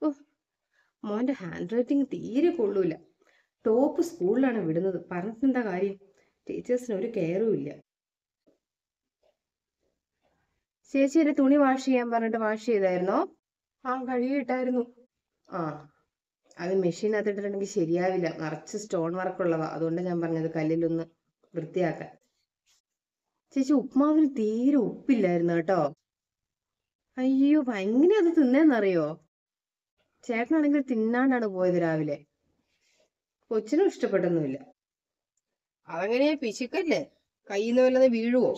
ഉഫ്, മോന്റെ hand writing തീരെ കൊള്ളൂല. ടോപ്പ് സ്കൂളിലാണ് വിടുന്നത്, പറഞ്ഞിട്ടെന്താ കാര്യം? ടീച്ചേഴ്സിന് ഒരു കെയറും ഇല്ല. ചേച്ചി എന്റെ തുണി വാഷ് ചെയ്യാൻ പറഞ്ഞിട്ട് വാഷ് ചെയ്തായിരുന്നോ? ആ, കഴുകിയിട്ടായിരുന്നു. ആ, അത് മെഷീനകത്ത് ഇട്ടിട്ടുണ്ടെങ്കിൽ ശരിയാവില്ല, നിറച്ച് സ്റ്റോൺ വർക്കുള്ളതാ. അതുകൊണ്ട് ഞാൻ പറഞ്ഞത് കല്ലിലൊന്ന് വൃത്തിയാക്കാൻ. ചേച്ചി, ഉപ്മാവിന് തീരെ ഉപ്പില്ലായിരുന്നു കേട്ടോ. അയ്യോ, എങ്ങനെ അത് തിന്നേന്നറിയോ? ചേട്ടനാണെങ്കിൽ തിന്നാണ്ടാണ് പോയത് രാവിലെ. കൊച്ചിനും ഇഷ്ടപ്പെട്ടൊന്നുമില്ല. അതെങ്ങനെയാ, പിശുക്കല്ലേ? കയ്യിൽ നിന്ന് വല്ലതും വീഴുവോ?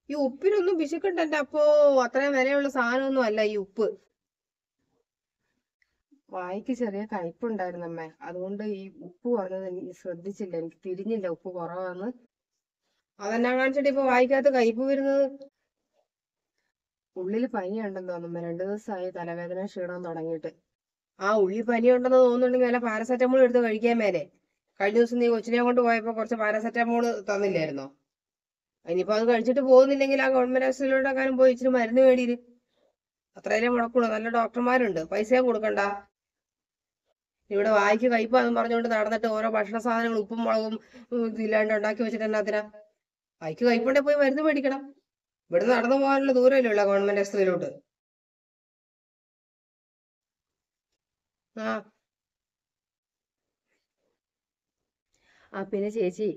ഈ ഉപ്പിനൊന്നും പിശുക്കുണ്ടല്ലോ. അപ്പോ അത്രയും വിലയുള്ള സാധനമൊന്നും അല്ല ഈ ഉപ്പ്. വായിക്ക് ചെറിയ കയ്പുണ്ടായിരുന്നു അമ്മേ, അതുകൊണ്ട് ഈ ഉപ്പ് കുറഞ്ഞത് എനിക്ക് ശ്രദ്ധിച്ചില്ല, എനിക്ക് തിരിഞ്ഞില്ല ഉപ്പ് കുറവാന്ന്. അതെന്നാ കാണിച്ചിട്ട് ഇപ്പൊ വായിക്കകത്ത് കയ്പ് വരുന്നത്? ഉള്ളിൽ പനിയുണ്ടെന്ന് തോന്നുന്നു, 2 ദിവസമായി തലവേദന ക്ഷീണം തുടങ്ങിയിട്ട്. ആ, ഉള്ളിൽ പനി ഉണ്ടെന്ന് തോന്നുന്നുണ്ടെങ്കിൽ വല്ല പാരസെറ്റമോൾ എടുത്ത് കഴിക്കാൻ മേലെ. കഴിഞ്ഞ ദിവസം നീ കൊച്ചിനെ കൊണ്ട് പോയപ്പോ കുറച്ച് പാരസെറ്റമോൾ തന്നില്ലായിരുന്നോ? ഇനിയിപ്പോ അത് കഴിച്ചിട്ട് പോകുന്നില്ലെങ്കിൽ ആ ഗവൺമെന്റ് ഹോസ്പിറ്റലിലോട്ടെങ്ങാനും പോയി ഇച്ചിരി മരുന്ന് മേടിയിര്. അത്രയല്ലേ മുടക്കുള്ളൂ, നല്ല ഡോക്ടർമാരുണ്ട്, പൈസയും കൊടുക്കണ്ട. ഇവിടെ വായിക്ക് കയ്പാന്ന് പറഞ്ഞുകൊണ്ട് നടന്നിട്ട് ഓരോ ഭക്ഷണ സാധനങ്ങൾ ഉപ്പും മുളകും ഇല്ലാണ്ട് ഉണ്ടാക്കി വെച്ചിട്ട് എന്നാത്തിനാ? വായിക്ക് കയ്പുണ്ടെ പോയി മരുന്ന് മേടിക്കണം. ഇവിടെ നടന്നു പോകാനുള്ള ദൂരമല്ലേ ഉള്ള ഗവൺമെന്റ് ആശുപത്രിയിലോട്ട്. ആ, ആ പിന്നെ ചേച്ചി,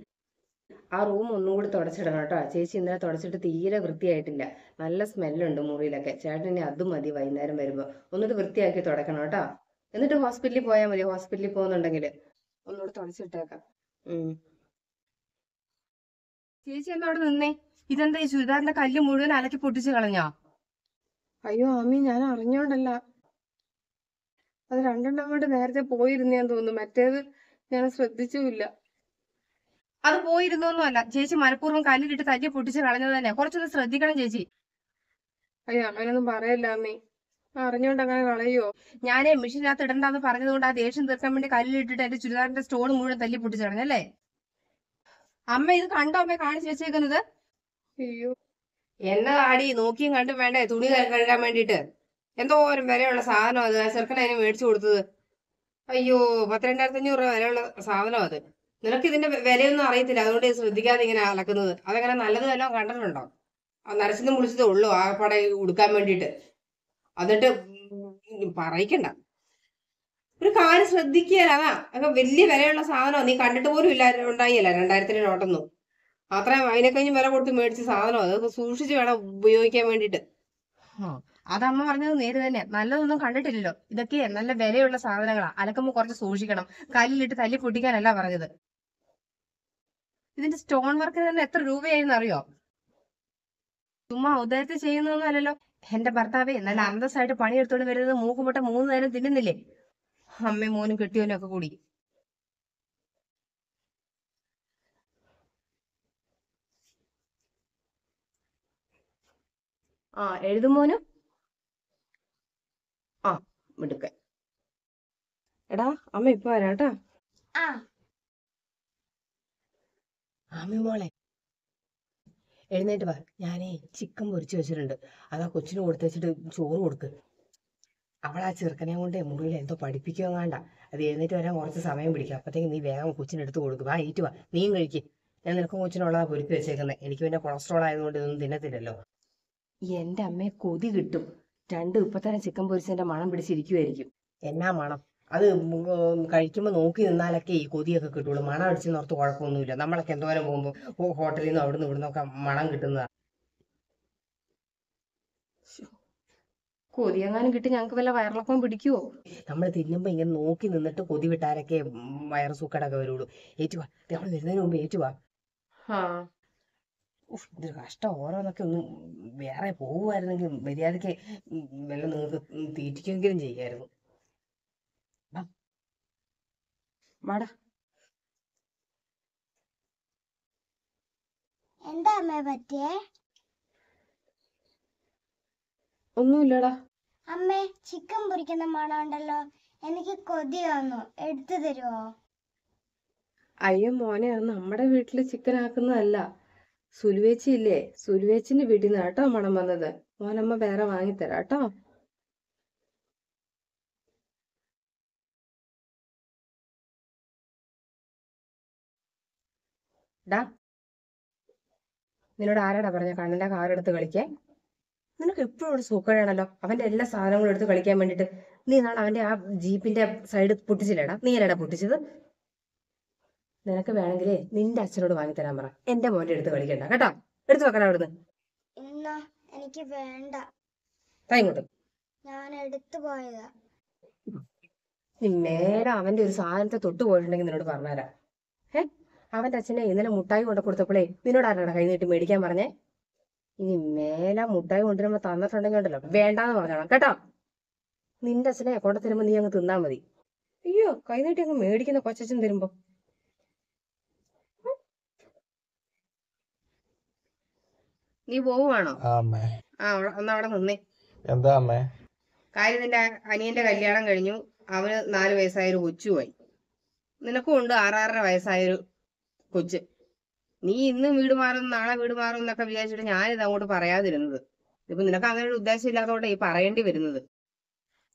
ആ റൂം ഒന്നും കൂടി തുടച്ചിടണം കേട്ടോ. ചേച്ചി ഇന്നലെ തുടച്ചിട്ട് തീരെ വൃത്തിയായിട്ടില്ല. നല്ല സ്മെല്ലുണ്ട് മുറിയിലൊക്കെ. ചേട്ടൻ ഇനി അതും മതി വൈകുന്നേരം വരുമ്പോ. ഒന്നുകൂടി വൃത്തിയാക്കി തുടക്കണം കേട്ടോ. എന്നിട്ട് ഹോസ്പിറ്റലിൽ പോയാൽ മതി, ഹോസ്പിറ്റലിൽ പോകുന്നുണ്ടെങ്കിൽ ഒന്നുകൂടി തുടച്ചിട്ടേക്കാം. ഉം. ചേച്ചി എന്താ അവിടെ നിന്നേ? ഇതെന്താ ഈ ചുരിദാറിന്റെ കല്ല് മുഴുവൻ അലക്കി പൊട്ടിച്ച് കളഞ്ഞോ? അയ്യോ അമ്മി, ഞാൻ അറിഞ്ഞോണ്ടല്ല. അത് രണ്ടെണ്ണം കൊണ്ട് നേരത്തെ പോയിരുന്നേന്ന് തോന്നുന്നു, മറ്റേത് ഞാൻ ശ്രദ്ധിച്ചുമില്ല. അത് പോയിരുന്നൊന്നും അല്ല ചേച്ചി, മനഃപൂർവ്വം കല്ലിലിട്ട് തല്ലി പൊട്ടിച്ച് കളഞ്ഞത് തന്നെ. കുറച്ചൊന്ന് ശ്രദ്ധിക്കണം ചേച്ചി. അയ്യോ അങ്ങനെയൊന്നും പറയല്ല അമ്മേ, അറിഞ്ഞോണ്ട് അങ്ങനെ കളയോ? ഞാനേ മെഷീനകത്ത് ഇടണ്ടെന്ന് പറഞ്ഞതുകൊണ്ട് ആ ദേഷ്യം തീർക്കാൻ വേണ്ടി കല്ലിലിട്ടിട്ട് എന്റെ ചുരിദാറിന്റെ സ്റ്റോൺ മുഴുവൻ തല്ലി പൊട്ടിച്ച് കളഞ്ഞല്ലേ? അമ്മ ഇത് കണ്ടോ അമ്മ കാണിച്ചു വെച്ചേക്കുന്നത്? അയ്യോ, എന്നതാടി നോക്കിയും കണ്ടും വേണ്ടേ തുണി കഴുകാൻ വേണ്ടിട്ട്? എന്തോരം വിലയുള്ള സാധനം അത്, ആ ചെറുക്കനെ അതിന് മേടിച്ചു കൊടുത്തത്. അയ്യോ, 12,500 രൂപ വിലയുള്ള സാധനം അത്. നിനക്ക് ഇതിന്റെ വിലയൊന്നും അറിയത്തില്ല, അതുകൊണ്ട് ഇത് ശ്രദ്ധിക്കാതെ ഇങ്ങനെ അലക്കുന്നത്. അതങ്ങനെ നല്ലത് വല്ലതും കണ്ടിട്ടുണ്ടോ? നരച്ചിന്നും മുളിച്ചതേ ഉള്ളൂ ആകപ്പാടെ ഉടുക്കാൻ വേണ്ടിയിട്ട്. എന്നിട്ട് പറയിക്കണ്ട. ഒരു കാര്യം ശ്രദ്ധിക്കുകയല്ല, അതാ അതൊക്കെ വലിയ വിലയുള്ള സാധനം നീ കണ്ടിട്ട് പോലും ഇല്ല, ഉണ്ടായില്ല 2000-ന്റെ നോട്ടൊന്നും. അത്രയും അതിനെ കഴിഞ്ഞ് വില കൊടുത്ത് മേടിച്ച സാധനം, അതൊക്കെ സൂക്ഷിച്ച് വേണം ഉപയോഗിക്കാൻ വേണ്ടിയിട്ട്. ആ, അതമ്മ പറഞ്ഞത് നേര് തന്നെ. നല്ലതൊന്നും കണ്ടിട്ടില്ലല്ലോ. ഇതൊക്കെ നല്ല വിലയുള്ള സാധനങ്ങളാ, അലക്കുമ്പോ കുറച്ച് സൂക്ഷിക്കണം. കല്ലിലിട്ട് തല്ലി പൊട്ടിക്കാനല്ല പറഞ്ഞത്. ഇതിന്റെ സ്റ്റോൺ വർക്കിന് തന്നെ എത്ര രൂപയായെന്ന് അറിയോ? ചുമ്മാ ഉദയത്തിൽ ചെയ്യുന്നൊന്നും അല്ലല്ലോ. എന്റെ ഭർത്താവേ നല്ല അന്തസ്സായിട്ട് പണിയെടുത്തോണ്ട് വരുന്നത് മൂക്കുമുട്ട 3 നേരം തിന്നുന്നില്ലേ? അമ്മയും മോനും കെട്ടിയോനും ഒക്കെ കൂടി. ആ, എഴുതും മോനും. ആ, മിടുക്കൻ. എടാ, അമ്മ ഇപ്പൊ വരാട്ടാ. ആ. ആമി മോളെ, എഴുന്നേറ്റ് വാ. ഞാനേ ചിക്കൻ പൊരിച്ചു വെച്ചിട്ടുണ്ട്, അതാ കൊച്ചിന് കൊടുത്തേച്ചിട്ട് ചോറ് കൊടുക്ക്. അവൾ ആ ചെറുക്കനെ കൊണ്ട് മുറിയിൽ എന്തോ പഠിപ്പിക്കുക വേണ്ട. അത് എഴുന്നേറ്റ് വരാൻ കുറച്ച് സമയം പിടിക്കും. അപ്പത്തേക്ക് നീ വേഗം കൊച്ചിന് എടുത്ത് കൊടുക്കും. വാ, ഈറ്റ് വാ, നീയും കഴിക്ക്. ഞാൻ നിനക്കും കൊച്ചിനുള്ളതാ പൊരിക്ക് വെച്ചേക്കുന്നത്. എനിക്ക് പിന്നെ കൊളസ്ട്രോൾ ആയതുകൊണ്ട് ഇതൊന്നും തിന്നത്തില്ലല്ലോ. എന്റെ അമ്മയെ കൊതി കിട്ടും. ഇപ്പൊ തന്നെ ചിക്കൻ പൊരിച്ചതിന്റെ മണം പിടിച്ചിരിക്കുമായിരിക്കും. എന്നാ മണം? അത് കഴിക്കുമ്പോൾ നോക്കി നിന്നാലൊക്കെ ഈ കൊതിയൊക്കെ കിട്ടുള്ളൂ. മണം അടിച്ചെന്നോർത്ത് കുഴപ്പമൊന്നുമില്ല. നമ്മളൊക്കെ എന്തോരം പോകുമ്പോൾ ഹോട്ടലിൽ നിന്ന് അവിടുന്ന് ഇവിടുന്നൊക്കെ മണം കിട്ടുന്നതാ. കൊതിയെങ്ങാനും കിട്ടി ഞങ്ങൾക്ക് വല്ല വയറിളക്കം പിടിക്കുവോ? നമ്മൾ തിന്നുമ്പോ ഇങ്ങനെ നോക്കി നിന്നിട്ട് കൊതി വിട്ടാലൊക്കെ വയറ് സൂക്കടൊക്കെ വരുള്ളൂ. ഏറ്റുവാ, നമ്മൾ വരുന്നതിന് മുമ്പ് ഏറ്റുവാ. ആ, ഇതൊരു കഷ്ടം. ഓരോന്നൊക്കെ ഒന്ന് വേറെ പോകുമായിരുന്നെങ്കിൽ മര്യാദക്ക് വല്ല നിങ്ങൾക്ക് തീറ്റിക്കെങ്കിലും ചെയ്യായിരുന്നു. വാ, വാടാ. എന്താ അമ്മേ പറ്റിയേ? ഒന്നുമില്ലടാ. അമ്മേ, ചിക്കൻ പൊരിക്കുന്ന മണമുണ്ടല്ലോ, എനിക്ക് കൊതി വന്നു, എടുത്തു തരുമോ? അയ്യോ മോനെ, അത് നമ്മുടെ വീട്ടില് ചിക്കൻ ആക്കുന്നതല്ല. സുലുവേച്ചി ഇല്ലേ, സുലുവേച്ചിന്റെ വീട്ടിൽ നിന്ന് കേട്ടോ മണം വന്നത്. മോനമ്മ വേറെ വാങ്ങിത്തരാം കേട്ടോ. ഡാ, നിന്നോട് ആരാടാ പറഞ്ഞ കണ്ണന്റെ കാർ എടുത്ത് കളിക്കാൻ? നിനക്ക് എപ്പോഴും ഒരു സൂക്കടാണല്ലോ അവന്റെ എല്ലാ സാധനങ്ങളും എടുത്ത് കളിക്കാൻ വേണ്ടിട്ട്. നീ നാളെ അവന്റെ ആ ജീപ്പിന്റെ സൈഡ് പൊട്ടിച്ചില്ലേടാ? നീ അല്ലേടാ പൊട്ടിച്ചത്? നിനക്ക് വേണമെങ്കിലേ നിന്റെ അച്ഛനോട് വാങ്ങിത്തരാൻ പറ. എന്റെ മോന്റെ എടുത്ത് കളിക്കണ്ട കേട്ടോ. എടുത്തു വെക്കണം അവിടുന്ന്. എനിക്ക് വേണ്ട. ഇങ്ങോട്ട്. ഞാൻ എടുത്തു പോയതാ. നീ മേലെ അവന്റെ ഒരു സാധനത്തെ തൊട്ടു പോയിട്ടുണ്ടെങ്കിൽ നിന്നോട് പറഞ്ഞുതരാം. അവന്റെ അച്ഛനെ ഇന്നലെ മുട്ടായി കൊണ്ടു കൊടുത്തപ്പോഴേ നിന്നോട് ആരാടാ കൈ നീട്ടി മേടിക്കാൻ പറഞ്ഞേ? ഇനി മേലെ മുട്ടായി കൊണ്ടുവരുമ്പോ തന്നിട്ടുണ്ടെങ്കിൽ ഉണ്ടല്ലോ വേണ്ടാന്ന് പറഞ്ഞോളാം കേട്ടോ. നിന്റെ അച്ഛനെ കൊണ്ടു തരുമ്പോ നീ അങ്ങ് തിന്നാ മതി. അയ്യോ, കൈ നീട്ടി അങ്ങ് മേടിക്കുന്ന കൊച്ചച്ഛൻ തരുമ്പോ. നീ പോവുകയാണോ? ഒന്ന് അവിടെ നിന്നേ. എന്താ അമ്മേ? കാര്യം നിന്റെ അനിയന്റെ കല്യാണം കഴിഞ്ഞു. അവന് 4 വയസ്സായൊരു കൊച്ചുമായി. നിനക്കും ഉണ്ട് 6-6.5 വയസ്സായൊരു കൊച്ച്. നീ ഇന്ന് വീട് മാറും നാളെ വീട് മാറും എന്നൊക്കെ വിചാരിച്ചിട്ട് ഞാനിത് അങ്ങോട്ട് പറയാതിരുന്നത്. ഇപ്പൊ നിനക്ക് അങ്ങനെ ഒരു ഉദ്ദേശം ഇല്ലാത്തതുകൊണ്ട് ഈ പറയേണ്ടി വരുന്നത്.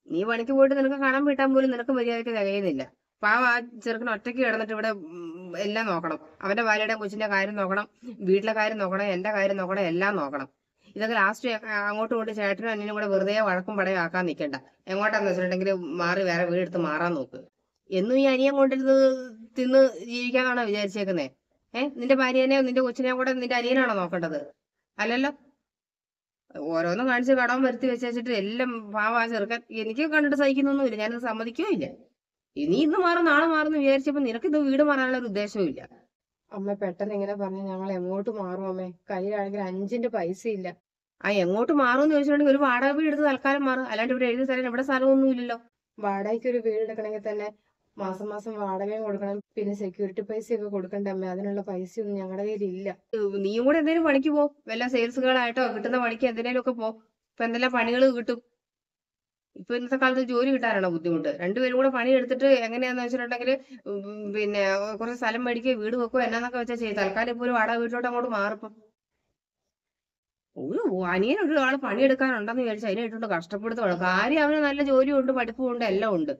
നീ പണിക്ക് പോയിട്ട് നിനക്ക് കടം വീട്ടാൻ പോലും നിനക്ക് മര്യാദയ്ക്ക് തികയുന്നില്ല. പാവം ആ ചെറുക്കൻ ഒറ്റയ്ക്ക് കിടന്നിട്ട് ഇവിടെ എല്ലാം നോക്കണം. അവന്റെ ഭാര്യയുടെ കൊച്ചിന്റെ കാര്യം നോക്കണം, വീട്ടിലെ കാര്യം നോക്കണം, എന്റെ കാര്യം നോക്കണം, എല്ലാം നോക്കണം. ഇതൊക്കെ ലാസ്റ്റ് അങ്ങോട്ടും ഇങ്ങോട്ട് ചേട്ടനും അനിയനും കൂടെ വെറുതെ വഴക്കും പടയും ആക്കാൻ നിൽക്കണ്ട. എങ്ങോട്ടാന്ന് വെച്ചിട്ടുണ്ടെങ്കിൽ മാറി വേറെ വീടെടുത്ത് മാറാൻ നോക്ക്. എന്നും ഈ അനിയൻ കൊണ്ടിരുന്ന് തിന്ന് ജീവിക്കാന്നാണോ വിചാരിച്ചേക്കുന്നേ? നിന്റെ ഭാര്യനെയോ നിന്റെ കൊച്ചിനെയോ കൂടെ നിന്റെ അനിയനാണോ നോക്കേണ്ടത്? അല്ലല്ലോ. ഓരോന്നും കാണിച്ച് കടം വരുത്തി വെച്ചിട്ട് എല്ലാം പാവാ ചെറുക്കൻ. എനിക്ക് കണ്ടിട്ട് സഹിക്കുന്നൊന്നുമില്ല, ഞാനത് സമ്മതിക്കുകയില്ല. ഇനി ഇന്ന് മാറും നാളെ മാറും വിചാരിച്ചപ്പോ നിനക്ക് ഇത് വീട് മാറാനുള്ള ഒരു ഉദ്ദേശവും ഇല്ല. അമ്മ പെട്ടെന്ന് ഇങ്ങനെ പറഞ്ഞ ഞങ്ങൾ എങ്ങോട്ട് മാറും അമ്മേ? കയ്യിലാണെങ്കിൽ 5 പൈസ ഇല്ല. എങ്ങോട്ട് മാറും എന്ന് ചോദിച്ചിട്ടുണ്ടെങ്കിൽ ഒരു വാടക വീട് എടുത്ത് തൽക്കാലം മാറും. അല്ലാണ്ട് ഇവിടെ എഴുതി തരാൻ ഇവിടെ സ്ഥലമൊന്നും ഇല്ലല്ലോ. വാടകയ്ക്ക് ഒരു വീട് എടുക്കണമെങ്കിൽ തന്നെ മാസം മാസം വാടകയും കൊടുക്കണം, പിന്നെ സെക്യൂരിറ്റി പൈസയൊക്കെ കൊടുക്കണ്ടേ അമ്മ? അതിനുള്ള പൈസയൊന്നും ഞങ്ങളുടെ കയ്യിൽ ഇല്ല. നീയും കൂടെ എന്തെങ്കിലും പണിക്ക് പോ, വല്ല സെയിൽസുകളായിട്ടോ കിട്ടുന്ന പണിക്ക് എന്തിനേലും ഒക്കെ പോ. ഇപ്പൊ എന്തെല്ലാം പണികൾ കിട്ടും. ഇപ്പൊ ഇന്നത്തെ കാലത്ത് ജോലി കിട്ടാനാണോ ബുദ്ധിമുട്ട്? രണ്ടുപേരും കൂടെ പണി എടുത്തിട്ട് എങ്ങനെയാന്ന് വെച്ചിട്ടുണ്ടെങ്കിൽ പിന്നെ കുറച്ച് സ്ഥലം മേടിക്കുക, വീട് വെക്കുക, എന്നാന്നൊക്കെ വെച്ചാൽ ചെയ്യും. തൽക്കാലം ഇപ്പൊ ഒരു വാടക വീട്ടിലോട്ട് അങ്ങോട്ട് മാറിപ്പം. ഒരു അനിയൻ ഒരു ആള് പണിയെടുക്കാനുണ്ടെന്ന് വിചാരിച്ചാൽ അതിനെ ഇട്ടുകൊണ്ട് കഷ്ടപ്പെടുത്തുള്ളൂ. കാര്യം അവന് നല്ല ജോലിയുണ്ട്, പഠിപ്പും ഉണ്ട്, എല്ലാം ഉണ്ട്.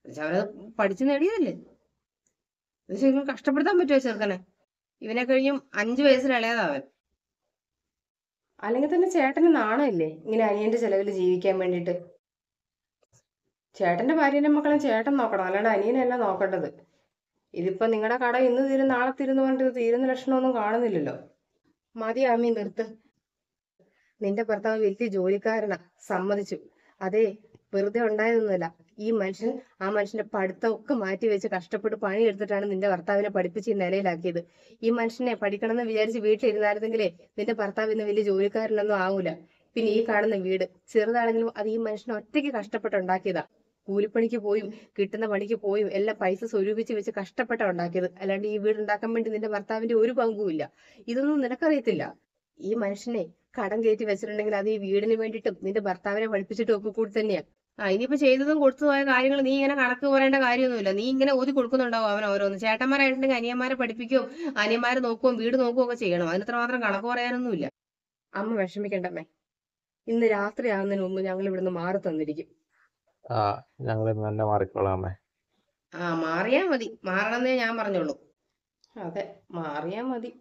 അവനത് പഠിച്ചു നേടിയതല്ലേ. ശരിക്കും കഷ്ടപ്പെടുത്താൻ പറ്റുമോ ചെറുക്കനെ? ഇവനെ കഴിഞ്ഞും 5 വയസ്സിന് ഇളയതാവൻ. അല്ലെങ്കിൽ തന്നെ ചേട്ടന് നാണമില്ലേ ഇങ്ങനെ അനിയന്റെ ചെലവിൽ ജീവിക്കാൻ വേണ്ടിട്ട്? ചേട്ടന്റെ ഭാര്യന്റെ മക്കളെ ചേട്ടൻ നോക്കണം, അല്ലാണ്ട് അനിയനല്ല നോക്കേണ്ടത്. ഇതിപ്പോ നിങ്ങളുടെ കട ഇന്ന് തീരും നാളെ തീരുന്ന് പറഞ്ഞിട്ട് തീരുന്ന ലക്ഷണമൊന്നും കാണുന്നില്ലല്ലോ. മതി ആമി, നിർത്ത്. നിന്റെ ഭർത്താവ് വലിയ ജോലിക്കാരനാ, സമ്മതിച്ചു. അതേ, വെറുതെ ഉണ്ടായതൊന്നുമല്ല. ഈ മനുഷ്യൻ ആ മനുഷ്യന്റെ പഠിത്തമൊക്കെ മാറ്റി വെച്ച് കഷ്ടപ്പെട്ട് പണിയെടുത്തിട്ടാണ് നിന്റെ ഭർത്താവിനെ പഠിപ്പിച്ച് ഈ നിലയിലാക്കിയത്. ഈ മനുഷ്യനെ പഠിക്കണമെന്ന് വിചാരിച്ച് വീട്ടിലിരുന്നായിരുന്നെങ്കിലേ നിന്റെ ഭർത്താവ് ഇന്ന് വലിയ ജോലിക്കാരനൊന്നും ആവൂല. പിന്നെ ഈ കാണുന്ന വീട് ചെറുതാണെങ്കിലും അത് ഈ മനുഷ്യനെ ഒറ്റയ്ക്ക് കഷ്ടപ്പെട്ടുണ്ടാക്കിയതാ. കൂലിപ്പണിക്ക് പോയും കിട്ടുന്ന പണിക്ക് പോയും എല്ലാം പൈസ സ്വരൂപിച്ച് വെച്ച് കഷ്ടപ്പെട്ട ഉണ്ടാക്കിയത്. അല്ലാണ്ട് ഈ വീട് ഉണ്ടാക്കാൻ വേണ്ടി നിന്റെ ഭർത്താവിന്റെ ഒരു പങ്കുമില്ല. ഇതൊന്നും നിനക്കറിയത്തില്ല. ഈ മനുഷ്യനെ കടം കയറ്റി വെച്ചിട്ടുണ്ടെങ്കിൽ അത് ഈ വീടിന് വേണ്ടിയിട്ടും നിന്റെ ഭർത്താവിനെ പഠിപ്പിച്ചിട്ടും ഒക്കെ കൂടി തന്നെയാ. ഇനിയിപ്പോ ചെയ്തതും കൊടുത്തു പോയ കാര്യങ്ങൾ നീ ഇങ്ങനെ കണക്ക് പറയേണ്ട കാര്യമൊന്നുമില്ല. നീ ഇങ്ങനെ ഓതി കൊടുക്കുന്നുണ്ടാവും അവൻ ഓരോന്ന്. ചേട്ടന്മാരായിട്ടുണ്ടെങ്കിൽ അനിയന്മാരെ പഠിപ്പിക്കുകയും അനിയന്മാരെ നോക്കുകയും വീട് നോക്കുകയും ഒക്കെ ചെയ്യണം. അതിനത്ര മാത്രം കണക്ക് പറയാനൊന്നുമില്ല. അമ്മ വിഷമിക്കണ്ടമ്മേ. ഇന്ന് രാത്രി ആകുന്നതിന് മുമ്പ് ഞങ്ങൾ ഇവിടുന്ന് മാറി തന്നിരിക്കും. ഞങ്ങൾ തന്നെ മാറിക്കോളാമേ. മാറിയാ മതി. മാറണമെന്നേ ഞാൻ പറഞ്ഞോളൂ. അതെ, മാറിയാ മതി.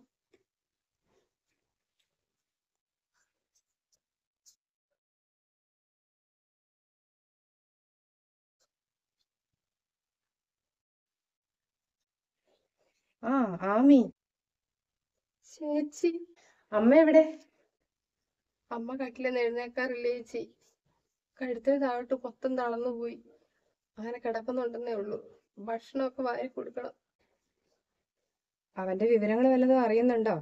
ആമി ചേച്ചി, അമ്മ എവിടെ? അമ്മ കട്ടിലെന്ന് എഴുന്നേക്കാറില്ലേ ചേച്ചി? കഴുത്തിന് താഴോട്ട് മൊത്തം തളർന്നു പോയി. അങ്ങനെ കിടക്കുന്നുണ്ടെന്നേ ഉള്ളൂ. ഭക്ഷണമൊക്കെ വാരി കൊടുക്കണം. അവന്റെ വിവരങ്ങൾ വല്ലതും അറിയുന്നുണ്ടോ?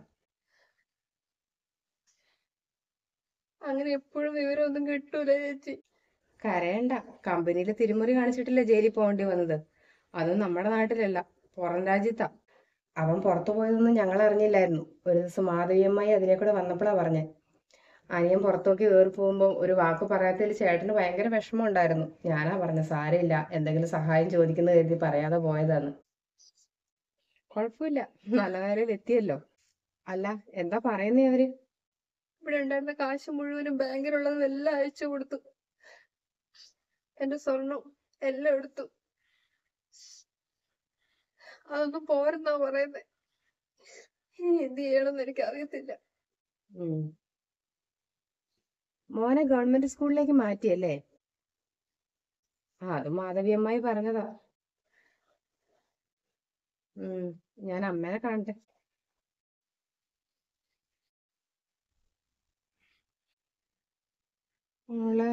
അങ്ങനെ എപ്പോഴും വിവരമൊന്നും കിട്ടൂല ചേച്ചി. കരയണ്ട. കമ്പനിയിൽ തിരിമറി കാണിച്ചിട്ടില്ല ജയിലിൽ പോകേണ്ടി വന്നത്. അതും നമ്മുടെ നാട്ടിലല്ല, പുറം രാജ്യത്താ. അവൻ പുറത്തു പോയതൊന്നും ഞങ്ങൾ അറിഞ്ഞില്ലായിരുന്നു. ഒരു ദിവസം മാധവിയമ്മായി അതിലെ കൂടെ വന്നപ്പോഴാ പറഞ്ഞേ. അനിയൻ പുറത്തോക്കി കയറി പോകുമ്പോൾ ഒരു വാക്ക് പറയാത്തതിൽ ചേട്ടന് ഭയങ്കര വിഷമം ഉണ്ടായിരുന്നു. ഞാനാ പറഞ്ഞ സാരമില്ല, എന്തെങ്കിലും സഹായം ചോദിക്കുന്ന കരുതി പറയാതെ പോയതാന്ന്. കുഴപ്പമില്ല, നല്ല കാര്യം എത്തിയല്ലോ. അല്ല, എന്താ പറയുന്നേ അവര്? ഇവിടെ ഉണ്ടായിരുന്ന കാശ് മുഴുവനും ബാങ്കിലുള്ളതും എല്ലാം അയച്ചു കൊടുത്തു. എന്റെ സ്വർണം എല്ലാം എടുത്തു. അതൊന്നും പോരെന്നാ പറയുന്നേ. ഇനി എന്ത് ചെയ്യണമെന്ന് എനിക്ക് അറിയത്തില്ല. മോനെ ഗവൺമെന്റ് സ്കൂളിലേക്ക് മാറ്റിയല്ലേ? അത് മാധവിയമ്മായി പറഞ്ഞതാ. ഞാൻ അമ്മേനെ കാണട്ടെ. മോളെ,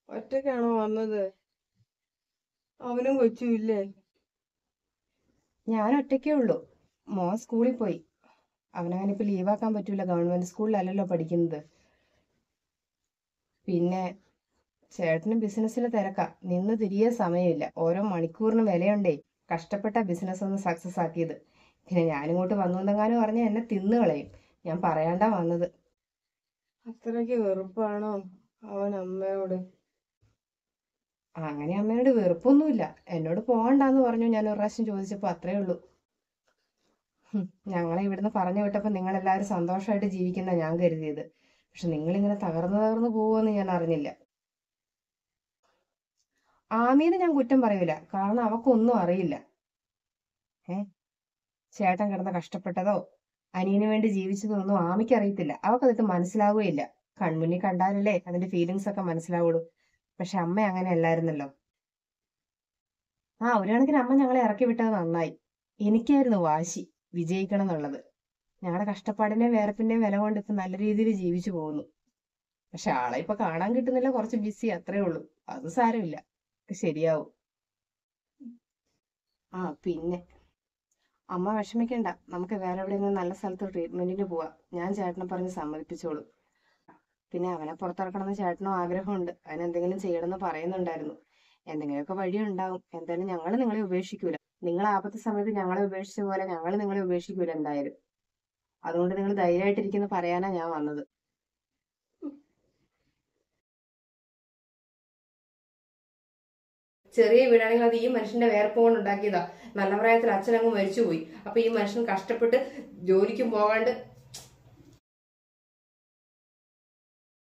ഒറ്റയ്ക്കാണോ വന്നത്? അവനും കൊച്ചും ഇല്ലേ? ഞാൻ ഒറ്റയ്ക്കേ ഉള്ളൂ. മോൻ സ്കൂളിൽ പോയി. അവനങ്ങനെ ഇപ്പൊ ലീവാക്കാൻ പറ്റൂല, ഗവൺമെന്റ് സ്കൂളിലല്ലല്ലോ പഠിക്കുന്നത്. പിന്നെ ചേട്ടന് ബിസിനസ്സിൽ തിരക്കാ, നിന്ന് തിരികെ സമയമില്ല. ഓരോ മണിക്കൂറിന് വിലയുണ്ടേ. കഷ്ടപ്പെട്ട ബിസിനസ് ഒന്ന് സക്സസ് ആക്കിയത്. പിന്നെ ഞാനിങ്ങോട്ട് വന്നുവെന്നെങ്ങാനും പറഞ്ഞാൽ എന്നെ തിന്നു കളയും. ഞാൻ പറയാണ്ടാ വന്നത്. അത്രയ്ക്ക് വെറുപ്പാണോ അവൻ അമ്മയോട്? അങ്ങനെ അമ്മയോട് വെറുപ്പൊന്നുമില്ല. എന്നോട് പോകണ്ടെന്ന് പറഞ്ഞു. ഞാൻ ഒരു പ്രാവശ്യം ചോദിച്ചപ്പോ അത്രേ ഉള്ളൂ. ഞങ്ങളെ ഇവിടുന്ന് പറഞ്ഞു വിട്ടപ്പോ നിങ്ങളെല്ലാവരും സന്തോഷമായിട്ട് ജീവിക്കുന്ന ഞാൻ കരുതിയത്. പക്ഷെ നിങ്ങളിങ്ങനെ തകർന്നു പോവുമെന്ന് ഞാൻ അറിഞ്ഞില്ല. ആമീനെ ഞാൻ കുറ്റം പറയൂല, കാരണം അവക്കൊന്നും അറിയില്ല. ചേട്ടൻ കിടന്ന് കഷ്ടപ്പെട്ടതോ അനിയന് വേണ്ടി ജീവിച്ചതോ ഒന്നും ആമിക്ക് അറിയത്തില്ല. അവക്കതിട്ട് മനസ്സിലാവുകയില്ല. കൺമുന്നിൽ കണ്ടാലല്ലേ അതിന്റെ ഫീലിങ്സ് ഒക്കെ മനസ്സിലാവുള്ളൂ. പക്ഷെ അമ്മ അങ്ങനെ അല്ലായിരുന്നല്ലോ. ഒരു കണക്കിന് അമ്മ ഞങ്ങളെ ഇറക്കി വിട്ടത് നന്നായി. എനിക്കായിരുന്നു വാശി വിജയിക്കണം എന്നുള്ളത്. ഞങ്ങളുടെ കഷ്ടപ്പാടിന്റെയും വേർപ്പിന്റെയും വില കൊണ്ട് ഇപ്പൊ നല്ല രീതിയിൽ ജീവിച്ചു പോകുന്നു. പക്ഷെ ആളെ ഇപ്പൊ കാണാൻ കിട്ടുന്നില്ല, കുറച്ച് ബിസി, അത്രേ ഉള്ളൂ. അത് സാരമില്ല, ശരിയാവും. പിന്നെ അമ്മ വിഷമിക്കണ്ട, നമുക്ക് വേറെ എവിടെയെങ്കിലും നല്ല സ്ഥലത്ത് ട്രീറ്റ്മെന്റിന് പോവാം. ഞാൻ ചേട്ടനെ പറഞ്ഞ് സമ്മതിപ്പിച്ചോളൂ. പിന്നെ അവനെ പുറത്തിറക്കണമെന്ന് ചേട്ടനും ആഗ്രഹമുണ്ട്. അതിനെന്തെങ്കിലും ചെയ്യണമെന്ന് പറയുന്നുണ്ടായിരുന്നു. എന്തെങ്കിലുമൊക്കെ വഴി ഉണ്ടാവും. എന്തായാലും ഞങ്ങൾ നിങ്ങളെ ഉപേക്ഷിക്കൂല. നിങ്ങൾ ആപത്ത് സമയത്ത് ഞങ്ങളെ ഉപേക്ഷിച്ച പോലെ ഞങ്ങൾ നിങ്ങളെ ഉപേക്ഷിക്കൂല എന്തായാലും. അതുകൊണ്ട് നിങ്ങൾ ധൈര്യമായിട്ടിരിക്കുന്ന പറയാനാ ഞാൻ വന്നത്. ചെറിയ വീടാണെങ്കിൽ അത് ഈ മനുഷ്യന്റെ വേർപ്പ് കൊണ്ട് ഉണ്ടാക്കിയതാ. നല്ല പ്രായത്തിൽ അച്ഛനങ്ങ് മരിച്ചുപോയി. അപ്പൊ ഈ മനുഷ്യൻ കഷ്ടപ്പെട്ട് ജോലിക്കും പോകാണ്ട്